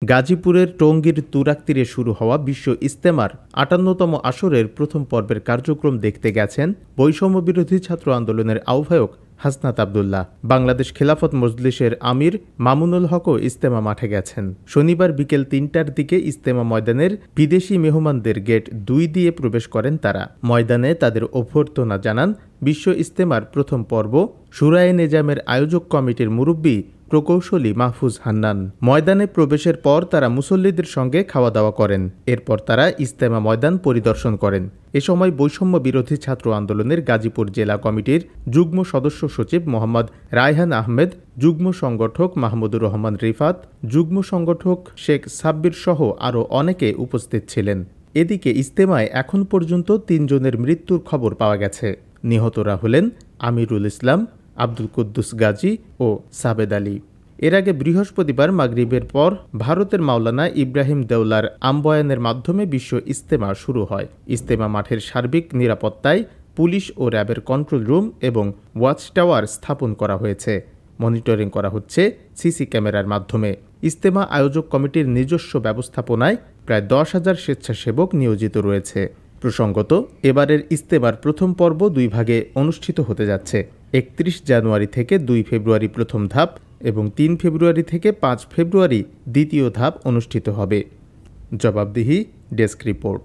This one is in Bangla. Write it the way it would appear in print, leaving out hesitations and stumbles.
গাজীপুরের টঙ্গীর তুরাগ তীরে শুরু হওয়া বিশ্ব ইজতেমার ৫৮তম আসরের প্রথম পর্বের কার্যক্রম দেখতে গেছেন বৈষম্যবিরোধী ছাত্র আন্দোলনের আহ্বায়ক হাসনাত আব্দুল্লাহ। বাংলাদেশ খেলাফত মজলিসের আমির মামুনুল হকও ইজতেমা মাঠে গেছেন। শনিবার বিকেল ৩টার দিকে ইজতেমা ময়দানের বিদেশি মেহমানদের গেট ২ দিয়ে প্রবেশ করেন তারা। ময়দানে তাদের অভ্যর্থনা জানান বিশ্ব ইজতেমার প্রথম পর্ব শুরায়ে নেজামের আয়োজক কমিটির মুরব্বী প্রকৌশলী মাহফুজ হান্নান। ময়দানে প্রবেশের পর তারা মুসল্লিদের সঙ্গে খাওয়া দাওয়া করেন। এরপর তারা ইজতেমা ময়দান পরিদর্শন করেন। এ সময় বৈষম্য বিরোধী ছাত্র আন্দোলনের গাজীপুর জেলা কমিটির যুগ্ম সদস্য সচিব মোহাম্মদ রায়হান আহমেদ, যুগ্ম সংগঠক মাহমুদুর রহমান রিফাত, যুগ্ম সংগঠক শেখ সাব্বির সহ আরও অনেকে উপস্থিত ছিলেন। এদিকে ইজতেমায় এখন পর্যন্ত ৩ জনের মৃত্যুর খবর পাওয়া গেছে। নিহতরা হলেন আমিরুল ইসলাম, আব্দুল কুদ্দুস গাজী ও সাবেদ আলী। এর আগে বৃহস্পতিবার মাগরিবের পর ভারতের মাওলানা ইব্রাহিম দেওলার আমবয়ানের মাধ্যমে বিশ্ব ইজতেমা শুরু হয়। ইজতেমা মাঠের সার্বিক নিরাপত্তায় পুলিশ ও র্যাবের কন্ট্রোল রুম এবং ওয়াচ টাওয়ার স্থাপন করা হয়েছে। মনিটরিং করা হচ্ছে সিসি ক্যামেরার মাধ্যমে। ইজতেমা আয়োজক কমিটির নিজস্ব ব্যবস্থাপনায় প্রায় ১০,০০০ স্বেচ্ছাসেবক নিয়োজিত রয়েছে। প্রসঙ্গত, এবারের ইজতেমার প্রথম পর্ব ২ ভাগে অনুষ্ঠিত হতে যাচ্ছে। ৩১ জানুয়ারি থেকে ২ ফেব্রুয়ারি প্রথম ধাপ এবং ৩ ফেব্রুয়ারি থেকে ৫ ফেব্রুয়ারি দ্বিতীয় ধাপ অনুষ্ঠিত হবে। জবাবদিহি ডেস্ক রিপোর্ট।